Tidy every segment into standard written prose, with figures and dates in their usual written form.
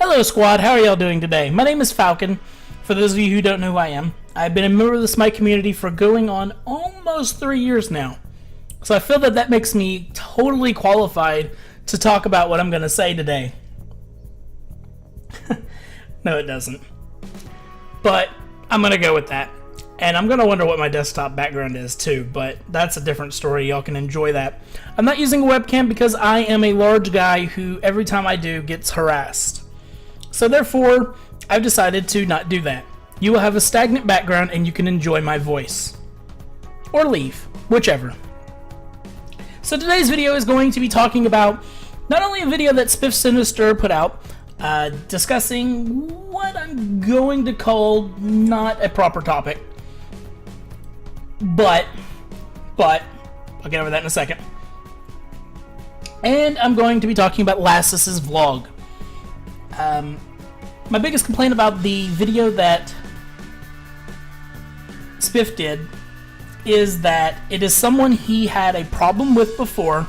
Hello squad, how are y'all doing today? My name is Falcon. For those of you who don't know who I am, I've been a member of the Smite community for going on almost 3 years now. So I feel that that makes me totally qualified to talk about what I'm going to say today. No, it doesn't. But I'm going to go with that. And I'm going to wonder what my desktop background is too, but that's a different story. Y'all can enjoy that. I'm not using a webcam because I am a large guy who every time I do gets harassed. So therefore, I've decided to not do that. You will have a stagnant background and you can enjoy my voice. Or leave, whichever. So today's video is going to be talking about not only a video that Spiff Sinister put out, discussing what I'm going to call not a proper topic. But, I'll get over that in a second. And I'm going to be talking about Lassiz's vlog. My biggest complaint about the video that Spiff did is that it is someone he had a problem with before,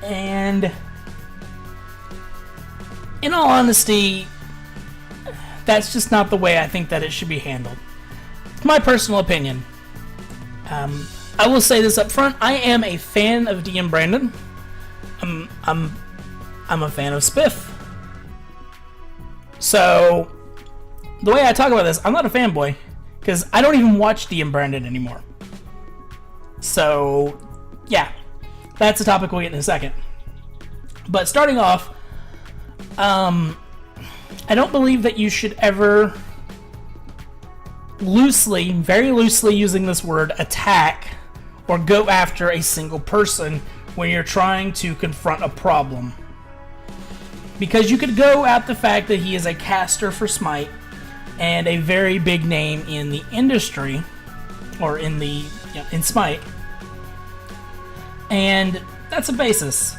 and in all honesty, that's just not the way I think that it should be handled. It's my personal opinion. I will say this up front, I am a fan of DM Brandon. I'm a fan of Spiff. So, the way I talk about this, I'm not a fanboy, because I don't even watch DM Brandon anymore. So, yeah, that's a topic we'll get in a second. But starting off, I don't believe that you should ever loosely, very loosely using this word, attack or go after a single person when you're trying to confront a problem. Because you could go at the fact that he is a caster for Smite and a very big name in the industry, or in Smite, and that's a basis.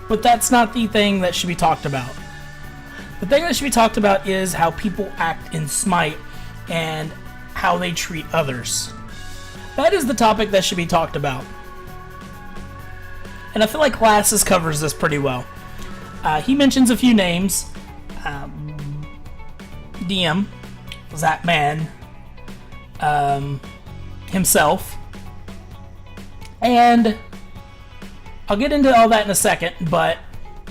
But that's not the thing that should be talked about. The thing that should be talked about is how people act in Smite and how they treat others. That is the topic that should be talked about. And I feel like Lassiz covers this pretty well. He mentions a few names. DM, that man, himself, and I'll get into all that in a second, but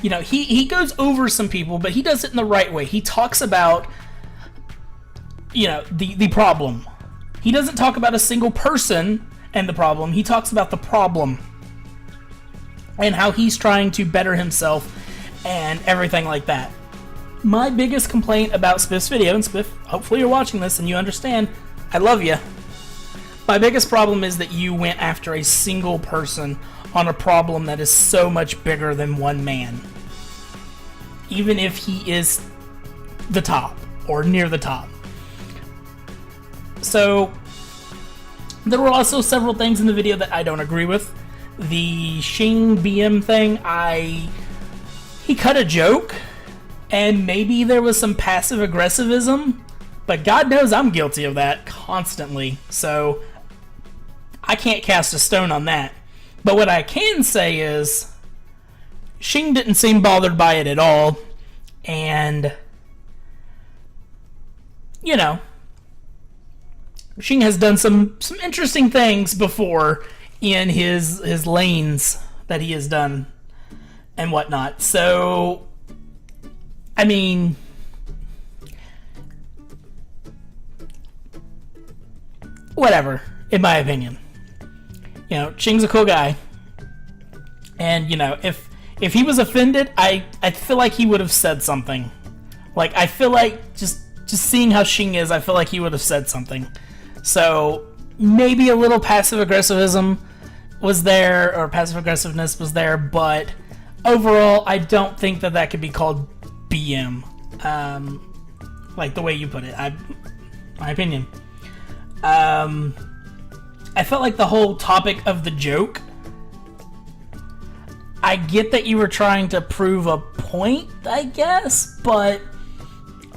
you know, he goes over some people, but he does it in the right way. He talks about, you know, the problem. He doesn't talk about a single person and the problem. He talks about the problem and how he's trying to better himself and everything like that. My biggest complaint about Spiff's video, and Spiff, hopefully you're watching this and you understand, I love you. My biggest problem is that you went after a single person on a problem that is so much bigger than one man. Even if he is the top, or near the top. So, there were also several things in the video that I don't agree with. The Chang'e BM thing, he cut a joke, and maybe there was some passive aggressivism, but God knows I'm guilty of that constantly, so I can't cast a stone on that. But what I can say is, Chang'e didn't seem bothered by it at all, and, you know, Chang'e has done some interesting things before in his lanes that he has done and whatnot. So, I mean, whatever, in my opinion. You know, Chang'e's a cool guy. And, you know, if he was offended, I feel like he would have said something. Like, I feel like, just seeing how Chang'e is, I feel like he would have said something. So, maybe a little passive aggressivism was there, or passive aggressiveness was there, but overall, I don't think that could be called BM. Like the way you put it. My opinion. I felt like the whole topic of the joke, I get that you were trying to prove a point, I guess, but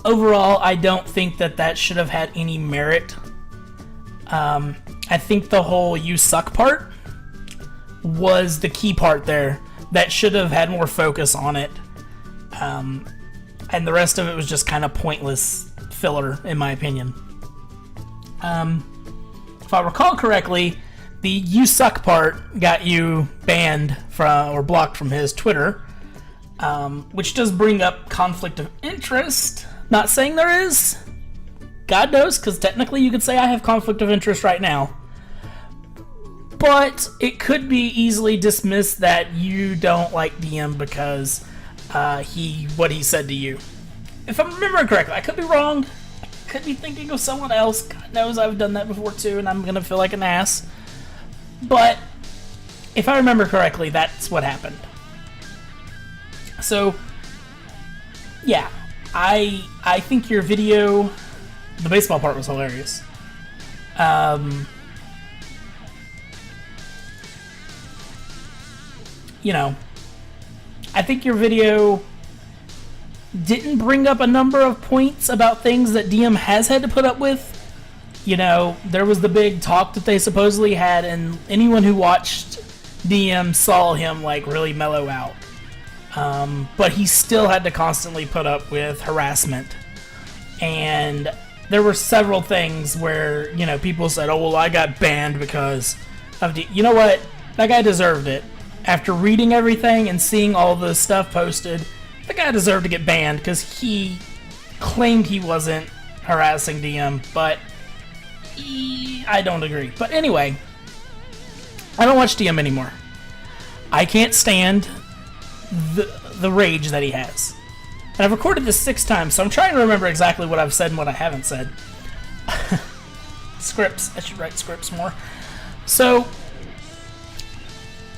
overall, I don't think that should have had any merit. I think the whole "you suck" part was the key part there that should have had more focus on it And the rest of it was just kind of pointless filler, in my opinion. If I recall correctly, the "you suck" part got you banned from or blocked from his Twitter, which does bring up conflict of interest. Not saying there is. God knows, because technically you could say I have conflict of interest right now. But it could be easily dismissed that you don't like DM because what he said to you. If I'm remembering correctly, I could be wrong. I could be thinking of someone else. God knows I've done that before too, and I'm gonna feel like an ass. But if I remember correctly, that's what happened. So yeah, I think your video, the baseball part, was hilarious. You know, I think your video didn't bring up a number of points about things that DM has had to put up with. You know, there was the big talk that they supposedly had, and anyone who watched DM saw him, like, really mellow out. But he still had to constantly put up with harassment. And there were several things where, you know, people said, oh, well, I got banned because of you know what? That guy deserved it. After reading everything and seeing all the stuff posted, the guy deserved to get banned because he claimed he wasn't harassing DM, but I don't agree. But anyway, I don't watch DM anymore. I can't stand the rage that he has. And I've recorded this 6 times, so I'm trying to remember exactly what I've said and what I haven't said. Scripts. I should write scripts more. So,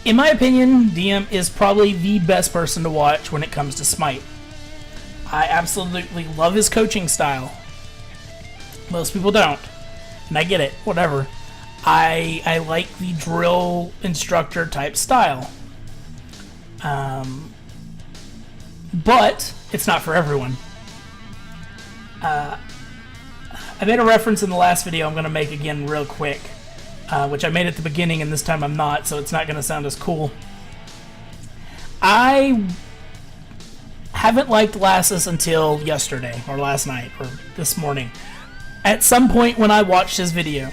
in my opinion, DM is probably the best person to watch when it comes to Smite. I absolutely love his coaching style. Most people don't. And I get it, whatever. I like the drill instructor type style. But it's not for everyone. I made a reference in the last video I'm going to make again real quick. Which I made at the beginning, and this time I'm not, so it's not going to sound as cool. I haven't liked Lassiz until yesterday, or last night, or this morning. At some point when I watched his video.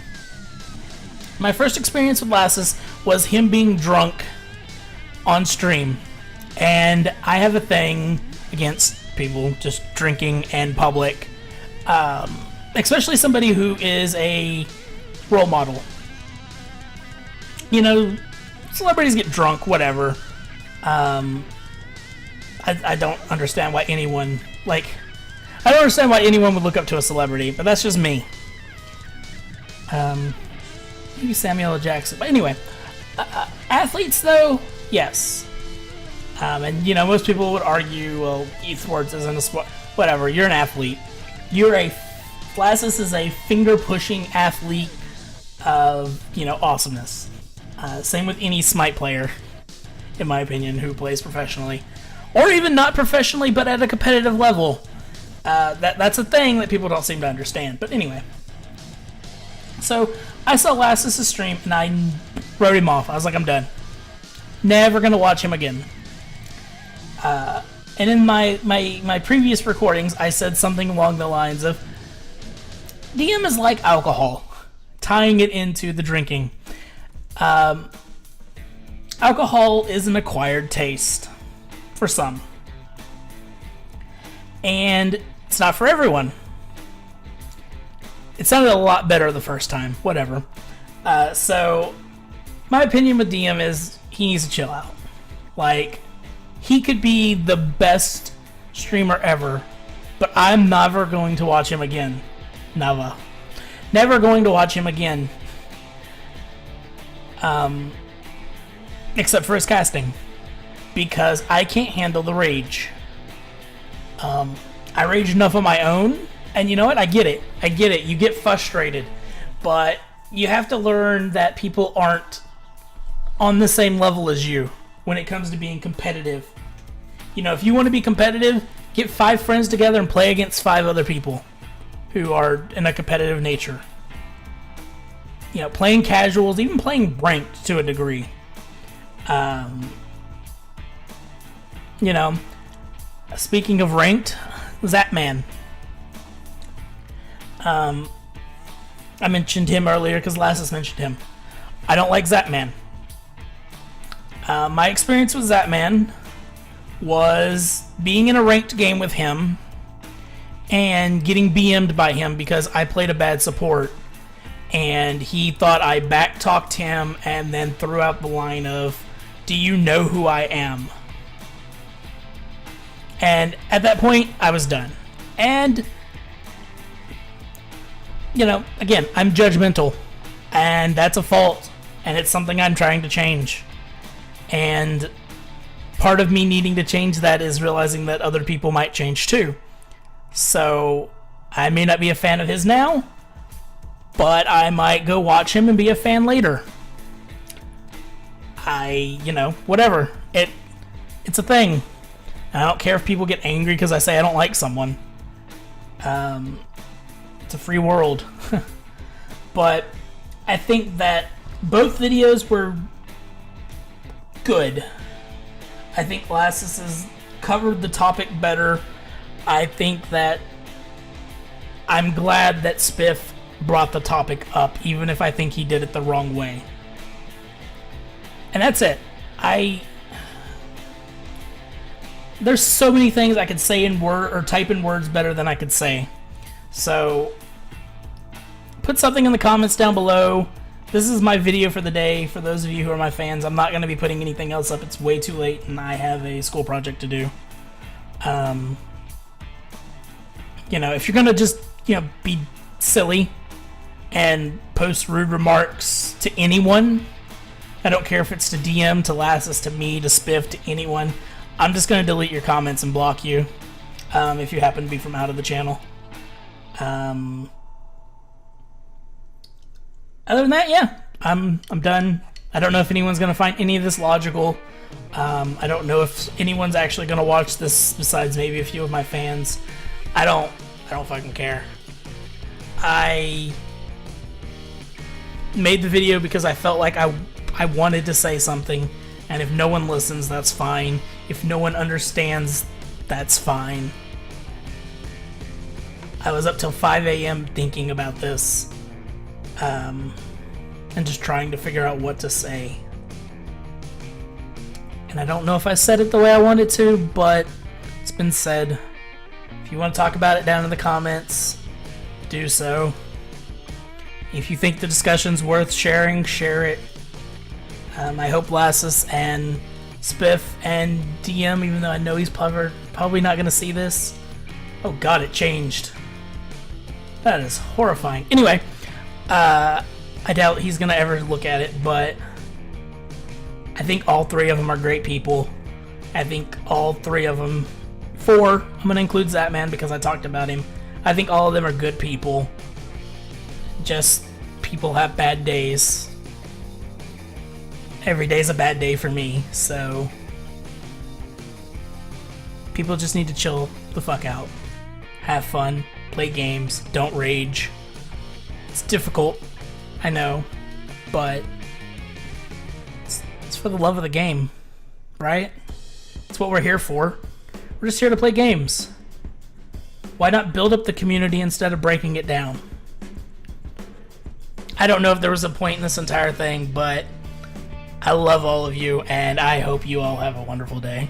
My first experience with Lassiz was him being drunk on stream. And I have a thing against people just drinking in public. Especially somebody who is a role model. You know, celebrities get drunk, whatever. I don't understand why anyone, I don't understand why anyone would look up to a celebrity, but that's just me. Maybe Samuel L. Jackson. But anyway, athletes, though, yes. And, you know, most people would argue, well, esports isn't a sport. Whatever, you're an athlete. Lassiz is a finger-pushing athlete of, you know, awesomeness. Same with any Smite player, in my opinion, who plays professionally. Or even not professionally, but at a competitive level. That's a thing that people don't seem to understand. But anyway. So, I saw Lassiz' stream, and I wrote him off. I was like, I'm done. Never gonna watch him again. And in my previous recordings, I said something along the lines of, DM is like alcohol, tying it into the drinking. Alcohol is an acquired taste for some, and it's not for everyone. It sounded a lot better the first time, whatever. So my opinion with DM is he needs to chill out. Like, he could be the best streamer ever, but I'm never going to watch him again. Never going to watch him again. Except for his casting, because I can't handle the rage. I rage enough on my own, and you know what? I get it. You get frustrated, but you have to learn that people aren't on the same level as you when it comes to being competitive. You know, if you want to be competitive, get 5 friends together and play against 5 other people who are in a competitive nature. You know, playing casuals, even playing ranked to a degree. You know, Speaking of ranked, Zapman. I mentioned him earlier because Lassiz mentioned him. I don't like Zapman. My experience with Zapman was being in a ranked game with him and getting BM'd by him because I played a bad support, and he thought I backtalked him and then threw out the line of, "Do you know who I am?" And at that point, I was done. And, you know, again, I'm judgmental, and that's a fault, and it's something I'm trying to change. And part of me needing to change that is realizing that other people might change too. So I may not be a fan of his now, but I might go watch him and be a fan later. Whatever. It's a thing. I don't care if people get angry because I say I don't like someone. It's a free world. But I think that both videos were good. I think Lassiz has covered the topic better. I think that I'm glad that Spiff brought the topic up, even if I think he did it the wrong way. And that's it. There's so many things I could say in word or type in words better than I could say. So put something in the comments down below. This is my video for the day. For those of you who are my fans, I'm not going to be putting anything else up. It's way too late, and I have a school project to do. If you're going to just, be silly and post rude remarks to anyone, I don't care if it's to DM, to Lassiz, to me, to Spiff, to anyone, I'm just going to delete your comments and block you if you happen to be from out of the channel. Other than that, yeah, I'm done. I don't know if anyone's going to find any of this logical. I don't know if anyone's actually going to watch this besides maybe a few of my fans. I don't fucking care. I made the video because I felt like I wanted to say something, and if no one listens, that's fine. If no one understands, that's fine. I was up till 5 a.m. thinking about this. And just trying to figure out what to say. And I don't know if I said it the way I wanted to, but it's been said. If you want to talk about it down in the comments, do so. If you think the discussion's worth sharing, share it. I hope Lassiz and Spiff and DM, even though I know he's probably not going to see this. Oh god, it changed. That is horrifying. Anyway, I doubt he's going to ever look at it, but I think all three of them are great people. I think all three of them, I'm going to include Zapman because I talked about him. I think all of them are good people. Just people have bad days. Every day's a bad day for me, so people just need to chill the fuck out. Have fun, play games, don't rage. It's difficult, I know, but it's for the love of the game, right? It's what we're here for. We're just here to play games. Why not build up the community instead of breaking it down? I don't know if there was a point in this entire thing, but I love all of you, and I hope you all have a wonderful day.